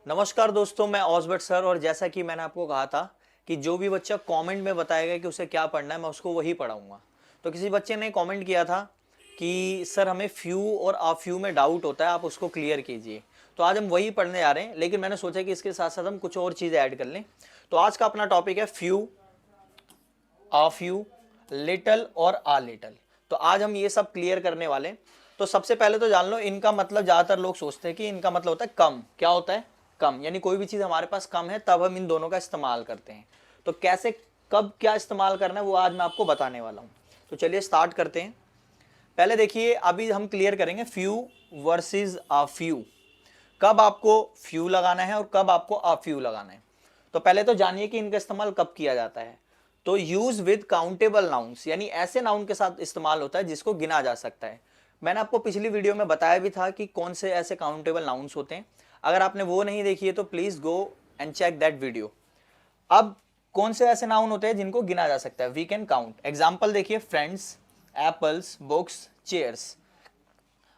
नमस्कार दोस्तों, मैं ऑसबर्ट सर। और जैसा कि मैंने आपको कहा था कि जो भी बच्चा कमेंट में बताएगा कि उसे क्या पढ़ना है, मैं उसको वही पढ़ाऊंगा। तो किसी बच्चे ने कमेंट किया था कि सर हमें फ्यू और आ फ्यू में डाउट होता है, आप उसको क्लियर कीजिए। तो आज हम वही पढ़ने जा रहे हैं, लेकिन मैंने सोचा कि इसके साथ साथ हम कुछ और चीज़ें ऐड कर लें। तो आज का अपना टॉपिक है फ्यू, आ फ्यू, लिटल और आ लिटल। तो आज हम ये सब क्लियर करने वाले हैं। तो सबसे पहले तो जान लो, इनका मतलब ज़्यादातर लोग सोचते हैं कि इनका मतलब होता है कम। क्या होता है? कम। यानी कोई भी चीज़ हमारे पास कम है तब हम इन दोनों का इस्तेमाल करते हैं। तो कैसे, कब, क्या इस्तेमाल करना है वो आज मैं आपको बताने वाला हूँ। तो चलिए स्टार्ट करते हैं। पहले देखिए, अभी हम क्लियर करेंगे फ्यू वर्सेस आ फ्यू। कब आपको फ्यू लगाना है और कब आपको आ फ्यू लगाना है। तो पहले तो जानिए कि इनका इस्तेमाल कब किया जाता है। तो यूज विद काउंटेबल नाउन्स, यानी ऐसे नाउन के साथ इस्तेमाल होता है जिसको गिना जा सकता है। मैंने आपको पिछली वीडियो में बताया भी था कि कौन से ऐसे काउंटेबल नाउन्स होते हैं। अगर आपने वो नहीं देखी है तो please go and check that video. अब कौन से ऐसे नाउन होते हैं जिनको गिना जा सकता है, वी कैन काउंट। एग्जाम्पल देखिए, फ्रेंड्स, एप्पल्स, बुक्स, चेयर्स।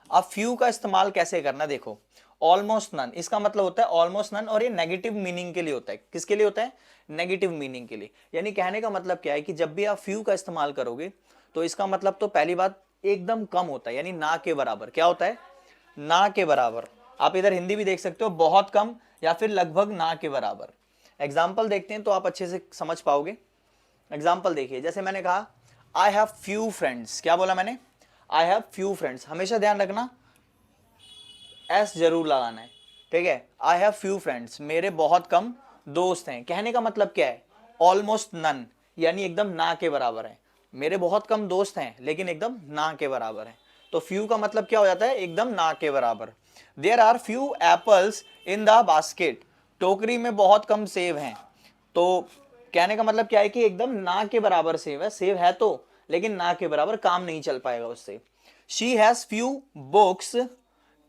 अब फ्यू का इस्तेमाल कैसे करना, देखो। ऑलमोस्ट नन, इसका मतलब होता है ऑलमोस्ट नन, और ये नेगेटिव मीनिंग के लिए होता है। किसके लिए होता है? नेगेटिव मीनिंग के लिए। यानी कहने का मतलब क्या है कि जब भी आप फ्यू का इस्तेमाल करोगे तो इसका मतलब तो पहली बात एकदम कम होता है, यानी ना के बराबर। क्या होता है? ना के बराबर। आप इधर हिंदी भी देख सकते हो, बहुत कम या फिर लगभग ना के बराबर। एग्जाम्पल देखते हैं तो आप अच्छे से समझ पाओगे। एग्जाम्पल देखिए, जैसे मैंने कहा आई हैव फ्यू फ्रेंड्स। क्या बोला मैंने? आई हैव फ्यू फ्रेंड्स। हमेशा ध्यान रखना, एस जरूर लगाना है, ठीक है। आई हैव फ्यू फ्रेंड्स, मेरे बहुत कम दोस्त हैं। कहने का मतलब क्या है? ऑलमोस्ट नन, यानी एकदम ना के बराबर है। मेरे बहुत कम दोस्त हैं लेकिन एकदम ना के बराबर है। तो फ्यू का मतलब क्या हो जाता है? एकदम ना के बराबर। There are few apples in the basket, टोकरी में बहुत कम सेब हैं। तो कहने का मतलब क्या है कि एकदम ना के बराबर सेब है। सेब है तो, लेकिन ना के बराबर, काम नहीं चल पाएगा उससे। She has few books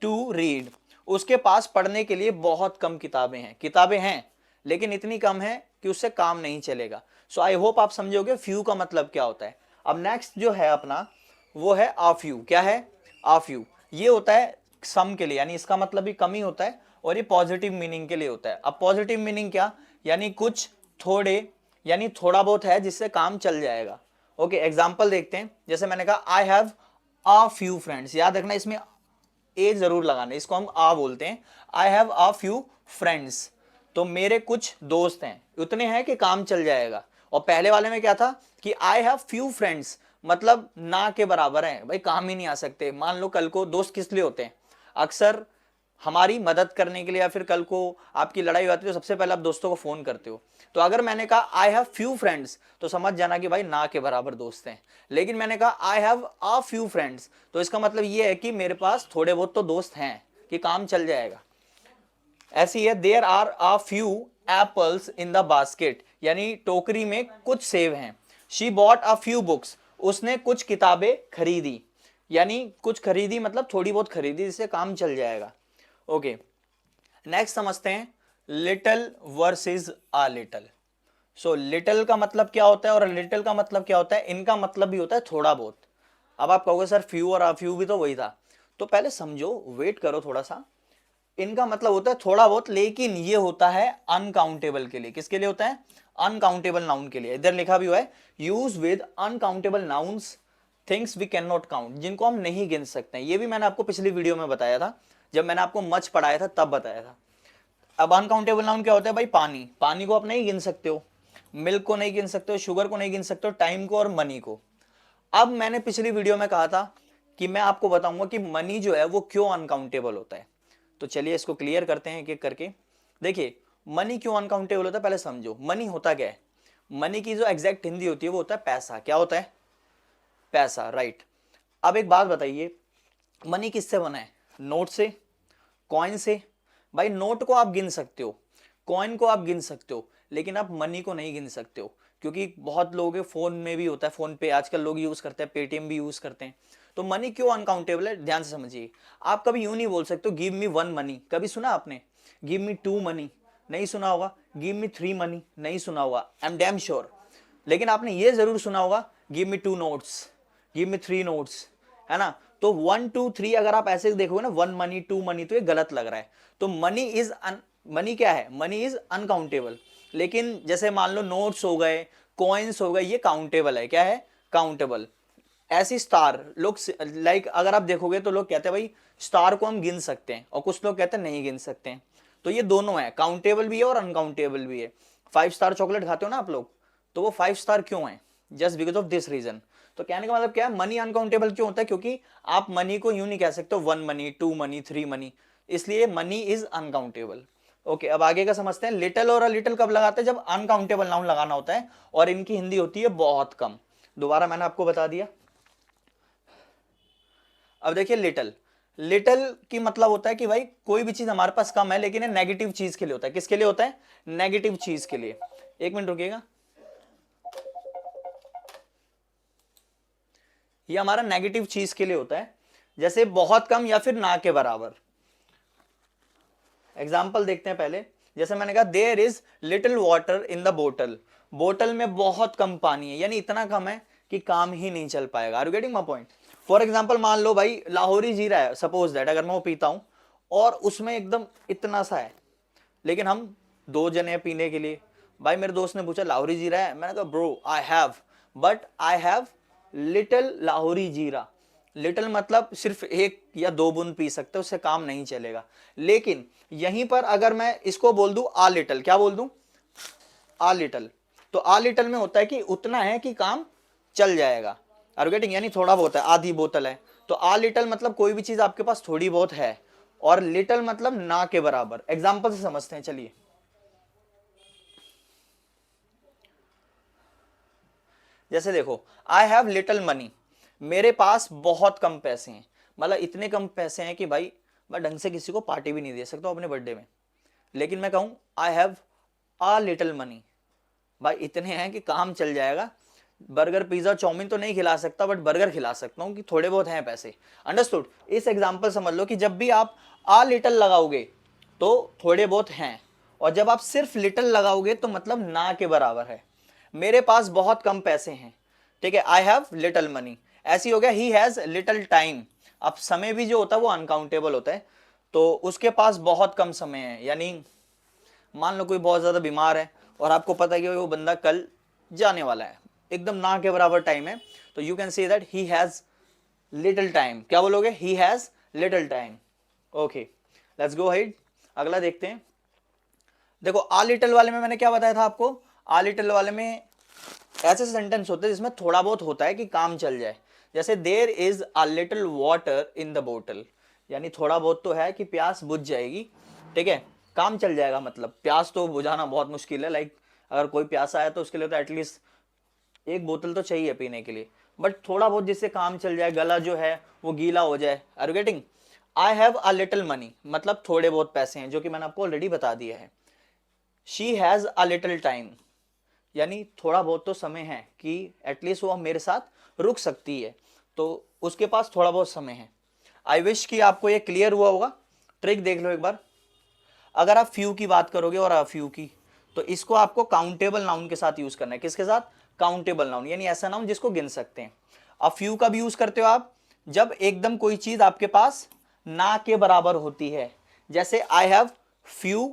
to read, उसके पास पढ़ने के लिए बहुत कम किताबें हैं। किताबें हैं लेकिन इतनी कम है कि उससे काम नहीं चलेगा। सो आई होप आप समझोगे फ्यू का मतलब क्या होता है। अब नेक्स्ट जो है अपना, वो है आ फ्यू। क्या है? आ फ्यू। ये होता है सम के लिए, यानी इसका मतलब भी कम ही होता है, और ये पॉजिटिव मीनिंग के लिए होता है। अब पॉजिटिव मीनिंग क्या? यानी कुछ, थोड़े, यानी थोड़ा बहुत है जिससे काम चल जाएगा। ओके, एग्जाम्पल देखते हैं। जैसे मैंने कहा I have uh few friends, याद रखना इसमें ए जरूर लगाना, इसको हम आ बोलते हैं। I have uh few friends, तो मेरे कुछ दोस्त हैं, उतने हैं कि काम चल जाएगा। और पहले वाले में क्या था कि आई हैव फ्यू फ्रेंड्स, मतलब ना के बराबर है भाई, काम ही नहीं आ सकते। मान लो कल को दोस्त किस लिए होते हैं? अक्सर हमारी मदद करने के लिए, या फिर कल को आपकी लड़ाई होती है तो सबसे पहले आप दोस्तों को फोन करते हो। तो अगर मैंने कहा आई हैव फ्यू फ्रेंड्स, तो समझ जाना कि भाई ना के बराबर दोस्त हैं। लेकिन मैंने कहा आई हैव अ फ्यू फ्रेंड्स, तो इसका मतलब ये है कि मेरे पास थोड़े बहुत तो दोस्त हैं कि काम चल जाएगा। ऐसी है, there are a few apples in the basket, यानी टोकरी में कुछ सेब हैं। She bought a few books, उसने कुछ किताबें खरीदी, यानी कुछ खरीदी मतलब थोड़ी बहुत खरीदी जिससे काम चल जाएगा। ओके, नेक्स्ट समझते हैं little versus a little. So little का मतलब क्या होता है और लिटल का मतलब क्या होता है? इनका मतलब भी होता है थोड़ा बहुत। अब आप कहोगे सर फ्यू और आ फ्यू भी तो वही था। तो पहले समझो, वेट करो थोड़ा सा। इनका मतलब होता है थोड़ा बहुत, लेकिन ये होता है अनकाउंटेबल के लिए। किसके लिए होता है? अनकाउंटेबल नाउन के लिए। इधर लिखा भी हुआ है, use with uncountable nouns things we can not count, जिनको हम नहीं गिन सकते हैं। ये भी मैंने आपको पिछली वीडियो में बताया था, जब मैंने आपको मच पढ़ाया था तब बताया था। अब अनकाउंटेबल नाउन क्या होता है भाई? पानी, पानी को आप नहीं गिन सकते हो, मिल्क को नहीं गिन सकते हो, शुगर को नहीं गिन सकते हो, टाइम को और मनी को। अब मैंने पिछली वीडियो में कहा था कि मैं आपको बताऊंगा कि मनी जो है वो क्यों अनकाउंटेबल होता है। तो चलिए इसको क्लियर करते हैं एक एक करके। देखिए, मनी क्यों अनकाउंटेबल होता है पहले समझो। मनी होता क्या है? मनी की जो एग्जैक्ट हिंदी होती है वो होता है पैसा। क्या होता है? पैसा, राइट। अब एक बात बताइए, मनी किससे बना है? नोट से, कॉइन से। भाई नोट को आप गिन सकते हो, कॉइन को आप गिन सकते हो, लेकिन आप मनी को नहीं गिन सकते हो, क्योंकि बहुत लोगों के फोन में भी होता है, फोन पे आजकल लोग यूज करते हैं, पेटीएम भी यूज करते हैं। तो मनी क्यों अनकाउंटेबल है, ध्यान से समझिए। आप कभी यूं नहीं बोल सकते हो गिव मी वन मनी, कभी सुना आपने? गिव मी टू मनी, नहीं सुना होगा। गिव मी थ्री मनी, नहीं सुना होगा, आई एम डैम श्योर। लेकिन आपने ये जरूर सुना होगा, give me two notes, give me three notes, है ना। तो वन टू थ्री अगर आप ऐसे देखोगे ना, वन मनी टू मनी, तो ये गलत लग रहा है। तो मनी इज मनी क्या है, मनी इज अनकाउंटेबल। लेकिन जैसे मान लो नोट्स हो गए, कॉइन्स हो गए, ये काउंटेबल है, क्या है, काउंटेबल। ऐसी स्टार लोग लाइक अगर आप देखोगे तो लोग कहते हैं भाई स्टार को हम गिन सकते हैं, और कुछ लोग कहते हैं नहीं गिन सकते हैं। तो ये दोनों है, काउंटेबल भी है और अनकाउंटेबल भी है। 5 स्टार चॉकलेट खाते हो ना आप लोग, तो वो 5 स्टार क्यों है, just because of this reason. तो कहने का मतलब क्या है, मनी अनकाउंटेबल क्यों होता है, क्योंकि आप मनी को यूं नहीं कह सकते 1 मनी 2 मनी 3 मनी, इसलिए मनी इज अनकाउंटेबल। ओके, अब आगे का समझते हैं। लिटिल और अ लिटिल कब लगाते हैं, जब अनकाउंटेबल नाउन लगाना होता है, और इनकी हिंदी होती है बहुत कम। दोबारा मैंने आपको बता दिया। अब देखिए लिटिल, लिटिल की मतलब होता है कि भाई कोई भी चीज हमारे पास कम है, लेकिन ये नेगेटिव चीज के लिए होता है। किसके लिए होता है, नेगेटिव चीज के लिए। एक मिनट रुकिएगा, ये हमारा नेगेटिव चीज के लिए होता है, जैसे बहुत कम या फिर ना के बराबर। एग्जाम्पल देखते हैं पहले। जैसे मैंने कहा there is little water in the बोतल, बोतल में बहुत कम पानी है, यानी इतना कम है कि काम ही नहीं चल पाएगा। Are you getting my point. For example मान लो भाई लाहौरी जीरा है, सपोज दैट, अगर मैं वो पीता हूं और उसमें एकदम इतना सा है, लेकिन हम 2 जने हैं पीने के लिए। भाई मेरे दोस्त ने पूछा लाहौरी जीरा है, मैंने कहा bro I have, but I have little Lahori जीरा। लिटिल मतलब सिर्फ 1 या 2 बूंद पी सकते हो, उससे काम नहीं चलेगा। लेकिन यहीं पर अगर मैं इसको बोल दूं आ लिटिल, क्या बोल दूं, आ लिटिल, तो आ लिटिल में होता है कि उतना है कि काम चल जाएगा। आर यू गेटिंग, यानी थोड़ा बहुत है, आधी बोतल है। तो आ लिटिल मतलब कोई भी चीज आपके पास थोड़ी बहुत है, और लिटिल मतलब ना के बराबर। एग्जाम्पल से समझते हैं, चलिए। जैसे देखो, आई हैव लिटिल मनी, मेरे पास बहुत कम पैसे हैं, मतलब इतने कम पैसे हैं कि भाई मैं ढंग से किसी को पार्टी भी नहीं दे सकता अपने बर्थडे में। लेकिन मैं कहूं I have a little money, भाई इतने हैं कि काम चल जाएगा। बर्गर पिज्जा चाउमीन तो नहीं खिला सकता, बट बर्गर खिला सकता हूं कि थोड़े बहुत हैं पैसे। अंडरस्टूड। इस एग्जाम्पल समझ लो कि जब भी आप आ लिटिल लगाओगे तो थोड़े बहुत हैं, और जब आप सिर्फ लिटिल लगाओगे तो मतलब ना के बराबर है। मेरे पास बहुत कम पैसे हैं, ठीक है, आई हैव लिटिल मनी। ऐसी हो गया ही हैज लिटिल टाइम। अब समय भी जो होता है वो अनकाउंटेबल होता है, तो उसके पास बहुत कम समय है। यानी मान लो कोई बहुत ज्यादा बीमार है और आपको पता है कि वो बंदा कल जाने वाला है, एकदम ना के बराबर टाइम है, तो you can say that he has little time. क्या बोलोगे, he has little time. Okay, let's go ahead, अगला देखते हैं। देखो आ लिटिल वाले में मैंने क्या बताया था आपको, आ लिटिल वाले में ऐसे सेंटेंस होते हैं जिसमें थोड़ा बहुत होता है कि काम चल जाए। जैसे there is a little water in the बोतल, यानी थोड़ा बहुत तो है कि प्यास बुझ जाएगी, ठीक है, काम चल जाएगा। मतलब प्यास तो बुझाना बहुत मुश्किल है, लाइक अगर कोई प्यासा है तो उसके लिए तो एटलीस्ट 1 बोतल तो चाहिए पीने के लिए, बट थोड़ा बहुत जिससे काम चल जाए, गला जो है वो गीला हो जाए। Are you getting. I have a little money मतलब थोड़े बहुत पैसे हैं, जो कि मैंने आपको ऑलरेडी बता दिया है। She has a little time, यानी थोड़ा बहुत तो समय है कि एटलीस्ट वो मेरे साथ रुक सकती है, तो उसके पास थोड़ा बहुत समय है। आई विश कि आपको ये क्लियर हुआ होगा। ट्रिक देख लो एक बार। अगर आप फ्यू की बात करोगे और अ फ्यू की, तो इसको आपको काउंटेबल नाउन के साथ यूज करना है। किसके साथ, काउंटेबल नाउन, यानी ऐसा नाउन जिसको गिन सकते हैं। अब फ्यू का भी यूज करते हो आप जब एकदम कोई चीज आपके पास ना के बराबर होती है। जैसे I have few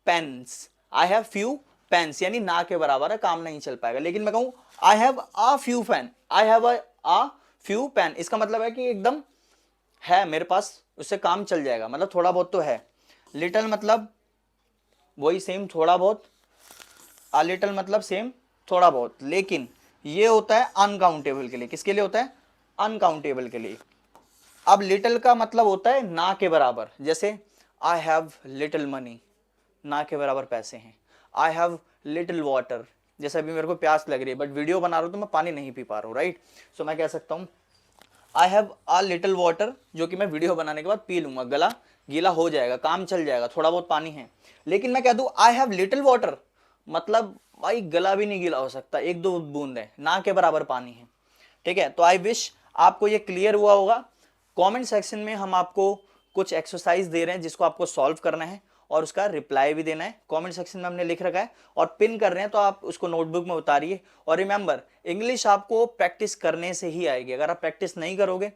pens, I have few pens, यानी ना के बराबर है, काम नहीं चल पाएगा। लेकिन मैं कहूं I have a few pen, I have a few pen, इसका मतलब है कि एकदम है मेरे पास, उससे काम चल जाएगा, मतलब थोड़ा बहुत तो है। लिटिल मतलब वही सेम थोड़ा बहुत, अ लिटिल मतलब सेम थोड़ा बहुत, लेकिन ये होता है अनकाउंटेबल के लिए। किसके लिए होता है, अनकाउंटेबल के लिए। अब लिटिल का मतलब होता है ना के बराबर, जैसे आई हैव लिटिल मनी, ना के बराबर पैसे हैं। आई हैव लिटिल वाटर, जैसे अभी मेरे को प्यास लग रही है बट वीडियो बना रहा हूं तो मैं पानी नहीं पी पा रहा हूं, राइट। सो मैं कह सकता हूं आई हैव अ लिटिल वाटर, जो कि मैं वीडियो बनाने के बाद पी लूंगा, गला गीला हो जाएगा, काम चल जाएगा, थोड़ा बहुत पानी है। लेकिन मैं कह दूं आई हैव लिटिल वाटर, मतलब भाई गला भी नहीं गीला हो सकता, 1-2 बूंद है, ना के बराबर पानी है, ठीक है। तो आई विश आपको ये क्लियर हुआ होगा। कमेंट सेक्शन में हम आपको कुछ एक्सरसाइज दे रहे हैं जिसको आपको सॉल्व करना है और उसका रिप्लाई भी देना है। कमेंट सेक्शन में हमने लिख रखा है और पिन कर रहे हैं, तो आप उसको नोटबुक में उतारिए। और रिमेंबर, इंग्लिश आपको प्रैक्टिस करने से ही आएगी, अगर आप प्रैक्टिस नहीं करोगे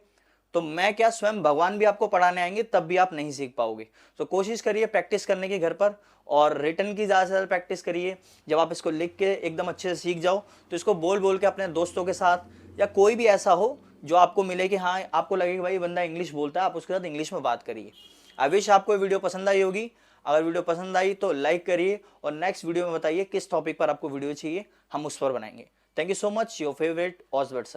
तो मैं क्या, स्वयं भगवान भी आपको पढ़ाने आएंगे तब भी आप नहीं सीख पाओगे। तो कोशिश करिए प्रैक्टिस करने की घर पर, और रिटर्न की ज़्यादा से ज़्यादा प्रैक्टिस करिए। जब आप इसको लिख के एकदम अच्छे से सीख जाओ तो इसको बोल बोल के अपने दोस्तों के साथ या कोई भी ऐसा हो जो आपको मिले कि हाँ आपको लगे कि भाई बंदा इंग्लिश बोलता है, आप उसके साथ इंग्लिश में बात करिए। आई विश आपको वीडियो पसंद आई होगी। अगर वीडियो पसंद आई तो लाइक करिए, और नेक्स्ट वीडियो में बताइए किस टॉपिक पर आपको वीडियो चाहिए, हम उस पर बनाएंगे। Thank you so much, your favourite Osbert sir.